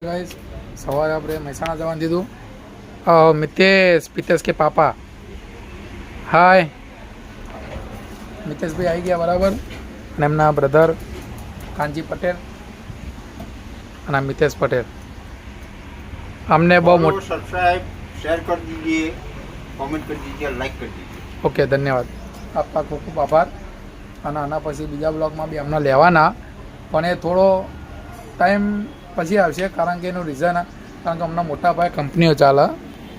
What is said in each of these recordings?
Guys सवारे આપણે મહેસાણા જવાનું દીધું મિતેશ કે પાપા હાય મિતેશભાઈ આવી ગયા બરાબર અને એમના બ્રધર કાનજી પટેલ અને મિતેશ પટેલ हमने बहुत मोट सब्सक्राइब शेयर कर दीजिए कमेंट कर दीजिए लाइक कर दीजिए ओके धन्यवाद आपका खूब खूब आभार અને આના પછી બીજા બ્લોગમાં બી અમને લેવાના પણ એ થોડો ટાઈમ પછી આવશે કારણ કે એનું રીઝન કારણ કે હમણાં મોટા ભાઈ કંપનીઓ ચાલે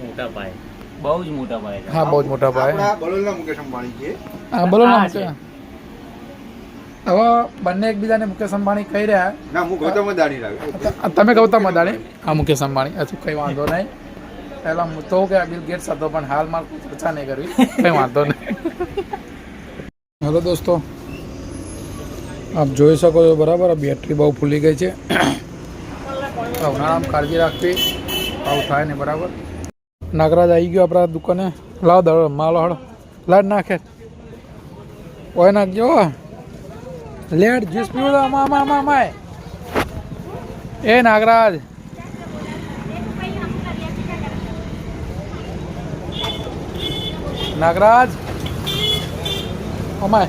મોટા ભાઈ બહુ જ મોટા ભાઈ હા બહુ જ મોટા ભાઈ આપણા બલોલના મુકેશ અંબાણી છે હા બોલો ને હા, છે. હવે બંને એકબીજાને મુકેશ અંબાણી કહી રહ્યા ના હું ગૌતમ અદાણી રાખ્યો તમે ગૌતમ અદાણી હા મુકેશ અંબાણી હજુ કંઈ વાંધો નહીં પહેલાં હું તો કે બિલ ગેટ્સ હતો પણ હાલમાં કોઈ ચર્ચા નહીં કરવી કંઈ વાંધો નહીં હેલો દોસ્તો આપ જોઈ શકો છો બરાબર આ બેટરી બહુ ફૂલી ગઈ છે ઉનાળામાં કાળજી રાખવી આવું થાય ને બરાબર નાગરાજ આવી ગયો આપણા દુકાને લાવ દળ માલો હળો લાડ નાખે ઓય નાખજો લેટ જ્યુસ પીવું તો માય એ નાગરાજ નાગરાજ અમાય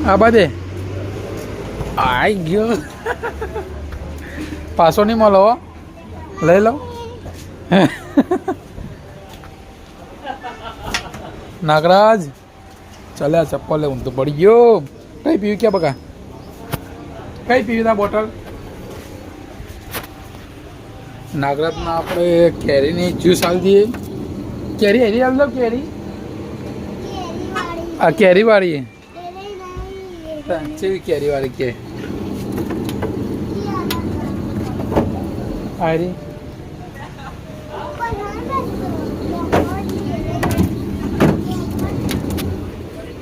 આ બધે આઈ ગયો પાછો નહીં મળો હો. લઈ લો નાગરાજ ચાલ્યા ચપ્પલ લે ઊંધું પડી ગયો કઈ પીવી ક્યાં બકા કઈ પીવી તા બોટલ નાગરાજના આપણે કેરીની જ્યુસ આલી દઈએ કેરી એરી આલી દો કેરી આ કેરી વાળી કેવી કેરી વાળી કે આરી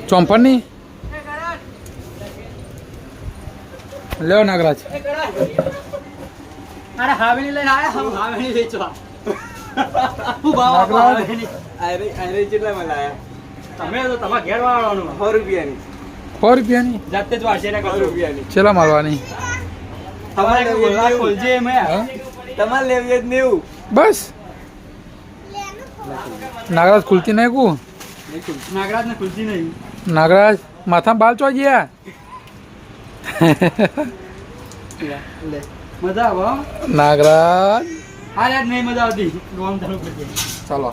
ચોંપણની લ્યો નાગરાજ અરે હાવેણી લઈને આયા હું હાવેણી વેચવા હું ભાવ નાગરાજ. આરે કેટલા માં લાયા તમે તો તમારા ઘેર વાળવાનું 100 રૂપિયાની 100 રૂપિયાની જાતે જ વાશે ને 100 રૂપિયાની છેલ્લા મારવાની તમારે બોલવા ખોલજે મે હા? તમારે લેવી જ નેવું બસ નાગરાજ ખુલતી નહીં કુ નાગરાજ ને ખુલતી નહીં નાગરાજ માથા બાલ ચો ગયા લે મજા આવે હો? નાગરાજ હા યાર નહીં મજા આવતી ગોમ ચાલુ કરજે ચાલો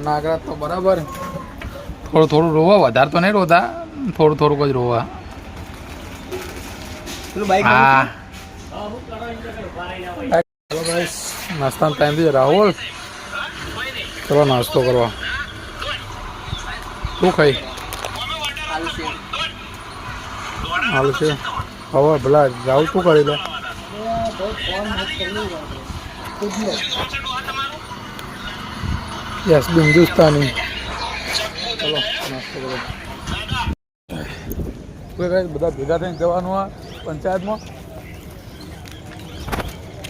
નાગરાજ તો બરાબર થોડું થોડું રોવા વધારે તો નહીં રોતા થોડું થોડુંક જ રોવા પેલું બાઈક હા ચલો ગાઈસ નાસ્તાનો ટાઈમ થઈ રાહુલ ચલો નાસ્તો કરવા શું ખાઈ હાલ છે હવે ભલા રાહુલ શું કરી લે યસ હિન્દુસ્તાની ચલો નાસ્તો કરો બધા ભેગા થઈને જવાનું આ પંચાયતમાં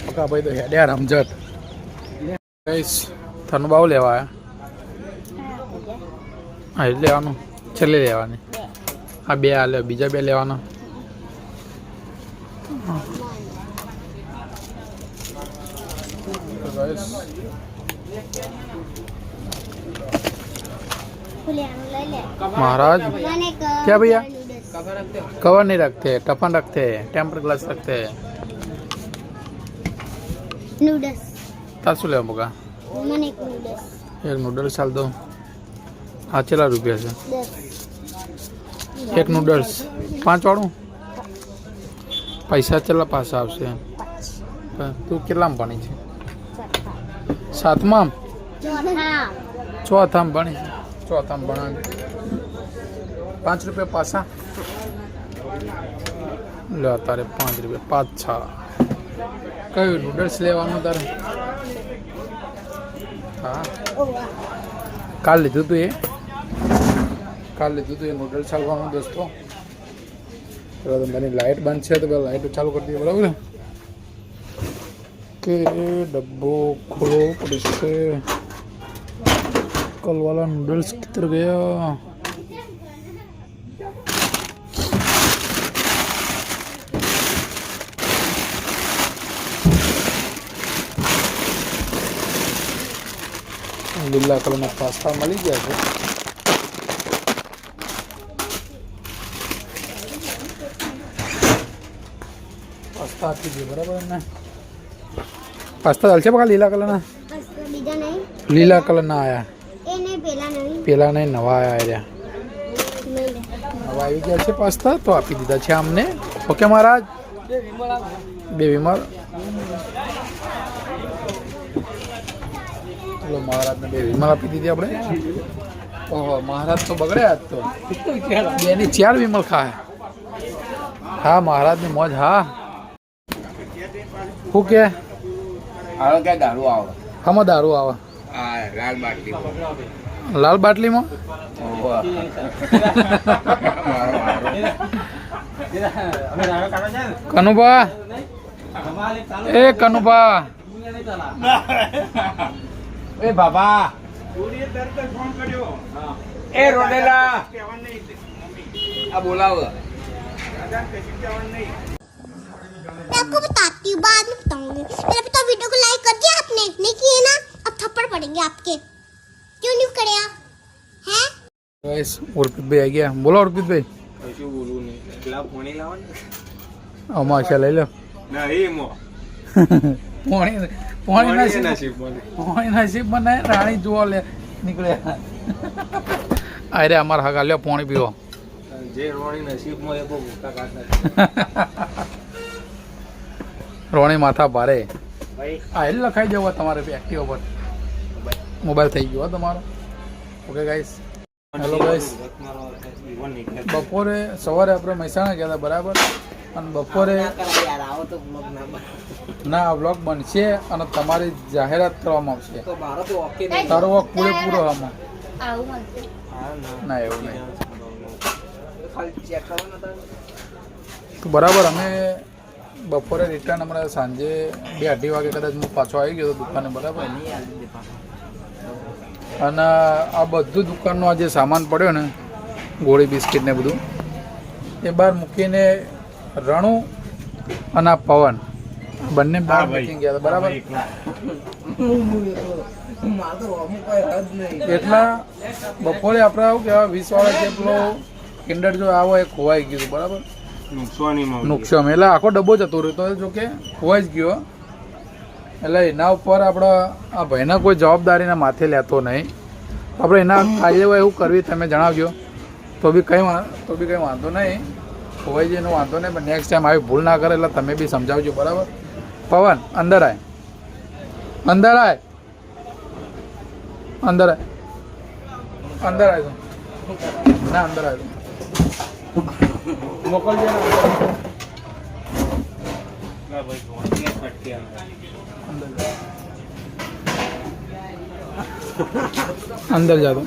પકા ભાઈ તો હેડ્યા રમઝટ ગઈશ થનું બાવ લેવા આવ્યા હા એ લેવાનું છેલ્લે લેવાની આ બે આ લે બીજા બે લેવાના महाराज क्या भैया कवर नहीं रखते टफन रखते हैं टेम्पर ग्लास रखते हैं नूडल्स तासु ले मगा मन एक नूडल्स एक नूडल्स चाल दो हाँ चला रुपया से 10 एक नूडल्स 5 वाળું પૈસા ચલા પાછા આવશે તું કેટલામાં ભણી છે સાતમામ ચોથામાં ભણી છે ચોથામાં ભણાવી 5 રૂપિયા પાછા લે તારે 5 રૂપિયા પાછા કયું નૂડલ્સ લેવાનું તારે હા કાલ લીધું તું એ કાલ લીધું તું એ નૂડલ્સ ચાલવાનું દોસ્તો ચલો તમારી લાઇટ બંધ છે તો પેલા લાઇટ ચાલુ કરી દઈએ બરાબર કે डब्बो खोलो और इससे कल वाला नूडल्स किधर गया લીલા કલરના પાસ્તા મળી ગયા છે. પાસ્તા આપી દઈએ બરાબર ને. પાસ્તા ચાલશે બકા લીલા કલરના? બસ તો બીજા નહીં. લીલા કલરના આયા, એ નહીં, પેલા નહીં. પેલા નહીં નવા આયા રહ્યા. નહીં લે. નવા આવી ગયા છે પાસ્તા તો આપી દીધા છે અમને. ઓકે મહારાજ, બે વિમલ. ચલો મહારાજને બે વિમલ આપી દીધી આપણે. ઓહો મહારાજ તો બગડ્યા આજ તો. બે ની 4 વિમલ ખાય. હા મહારાજની મોજ. હા શું કે આવે કે દારૂ આવે આમાં દારૂ આવે? આ લાલ બાટલી લાલ બાટલીમાં? કનુભા, એ કનુભા, એ બાબા એ રોડેલા આ બોલાવ मैं आपको बताती हूँ, बाद में बताऊंगी. मेरे पिता वीडियो को लाइक कर दिया आपने? नहीं किए ना? अब थप्पड़ पड़ेंगे आपके. क्यों नहीं करे आप? हैं? ગાઈસ ઉર્પિતભાઈ આવી ગયા. બોલો ઉર્પિતભાઈ. કશું બોલવું નહીં પેલા પોણી લાવો ને આમાં છે લઈ લો. નહીં મો પોણી પોણી નસીબ બોલે પોણી નસીબ બનાય રાણી જુઓ લે નીકળ્યા. અરે અમારા હગા લ્યો પોણી પીવો. જે રોણી નસીબમાં એ બહુ ભૂખા કાઢતા રોણી માથા ભારે. ભાઈ આ એટલે લખાઈ જવો તમારે એક્ટિવ પર. મોબાઈલ થઈ ગયો હો તમારો. Okay guys. Hello guys. બપોરે સવારે આપણે મહેસાણા ગયા હતા બરાબર. અને બપોરે ના વ્લોગ બનશે અને તમારી જાહેરાત કરવામાં આવશે. તારો વોક પૂરેપૂરો આમાં. ના એવું નહીં. તો બરાબર અમે બપોરે રિટર્ન હમણાં સાંજે 2-2:30 વાગે કદાચ હું પાછો આવી ગયો હતો દુકાને બરાબર. અને આ બધું દુકાનનો આ જે સામાન પડ્યો ને ગોળી બિસ્કિટ ને બધું એ બહાર મૂકીને રણુ અને આ પવન બંને બહાર મૂકી ગયા હતા બરાબર. એટલા બપોરે આપણે આવું કે 20 વાળા જેટલો કિન્ડર જો આવો એ ખોવાઈ ગયું બરાબર. નુકસાન એટલે આખો ડબ્બો જતો રહ્યો તો જો કે ખોવાઈ જ ગયો. એટલે એના ઉપર આપણે આ ભાઈના કોઈ જવાબદારીના માથે લેતો નહીં. આપણે એના કાર્યવાહી એવું કરવી તમે જણાવજો તો બી કંઈ વાંધો નહીં. ખોવાઈ જાય એનો વાંધો નહીં, પણ નેક્સ્ટ ટાઈમ આવી ભૂલ ના કરે એટલે તમે બી સમજાવજો બરાબર. પવન અંદર આય, અંદર આય, અંદર આય, અંદર આય. ના અંદર આય મોકલજે ને અંદર જા દો.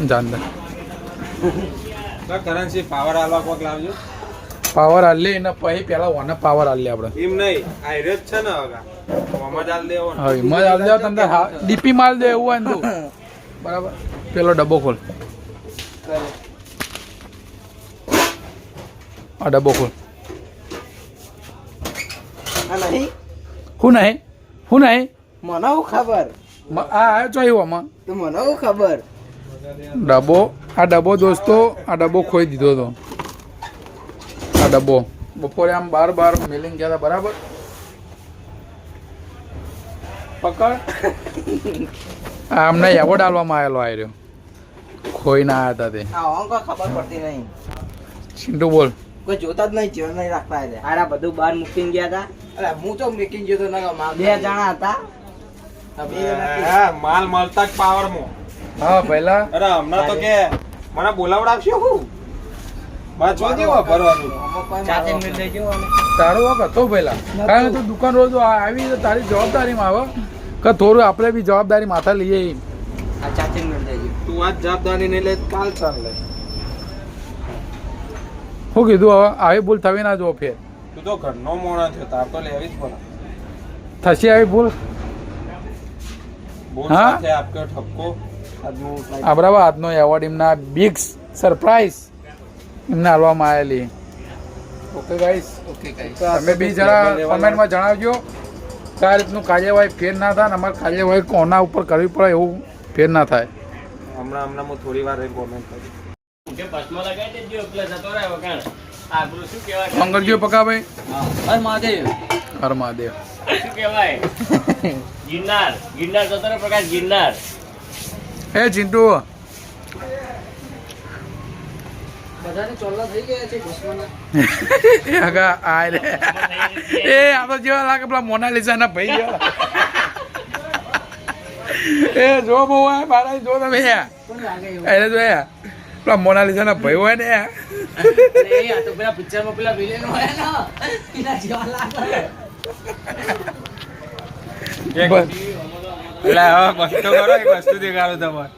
જા અંદર. કરન્સી પાવર આલવા કોક લાવજો. પાવર હાલ લે એને પછી પેલા ઓને પાવર હાલ લે આપણે. એમ નહીં આયરે જ છે ને હવે મોમાં હાલ દેવો ને. હવે મજ હાલ દેવો તમને ડીપી માલ દે એવું હોય ને તું બરાબર. પેલો ડબ્બો ખોલ. આ ડબ્બો ખોલ. શું નહીં શું નહીં મને હું ખબર આ આવ્યો છો એવું આમાં તો મને હું ખબર. ડબ્બો આ ડબ્બો દોસ્તો આ ડબ્બો ખોઈ દીધો હતો. આ ડબ્બો બપોરે આમ બાર મેલિંગ ગયા હતા બરાબર. પકડ. આ અમને એવોર્ડ આલવામાં આવેલો આવ્યો ખોઈને આવ્યા હતા તે. આ અંકો ખબર પડતી નહીં. ચિંટુ બોલ. કોઈ જોતા જ નહીં, જીવન નહીં રાખતા એટલે. આરા બધું બહાર મૂકીને ગયા હતા. અરે હું તો મૂકીને ગયો તો ના. 2 જણા હતા. માલ મળતા જ પાવર માં. હા પહેલા અરે હમણાં તો કે મને બોલાવડાવશો હું બસ જો દેવા ભરવાનું ચાચે મિલ દેજો અને તારો વાક હતો પહેલા. કારણ કે તું દુકાન રોજ આવી તો તારી જવાબદારીમાં આવે કે થોડું આપણે બી જવાબદારી માથા લઈએ. આ ચાચે મિલ દેજો. તું આજ જવાબદારી નહીં લે કાલ ચાલ લે. શું કીધું હવે આવી ભૂલ થવી ના જો ફેર. તું તો ઘરનો મોણા થયો તાર તો લેવી જ પડે. થશે આવી ભૂલ. બોલ હા? સાથે આપકે ઠપકો આજનું આ બરાબર આજનો એવોર્ડ એમના બિગ સરપ્રાઈઝ એમને આપવામાં આવેલી. Okay guys okay guys. તમે બી જરા કોમેન્ટમાં જણાવજો આ રીતનું કાર્યવાહી ફેર ના થાય ને અમારે કાર્યવાહી કોના ઉપર કરવી પડે એવું ફેર ના થાય. હમણાં હું થોડી વાર કોમેન્ટ કરી. ફોન કરજો પકાભાઈ. અરે મહાદેવ હર મહાદેવ. શું કહેવાય? ગિરનાર ગિરનાર જતો રહ્યો પ્રકાશ ગિરનાર. એ ચિંટુ બધાને ચોલ્લા થઈ ગયા છે ભસ્મના. એ હગા આ રે એ આ તો જેવા લાગે પેલા મોનાલિસા ના ભાઈ જેવા. એ જો બહુ હોય મારા જો તમે કોણ લાગે એવું? એટલે જો પેલા મોનાલિસા ના ભાઈ હોય ને અરે એ આ તો પેલા પિક્ચરમાં પેલા વિલેન હોય ને એના જેવા લાગે. બસ એટલે હવે વસ્તુ કરો, એક વસ્તુ દેખાડો તમારે.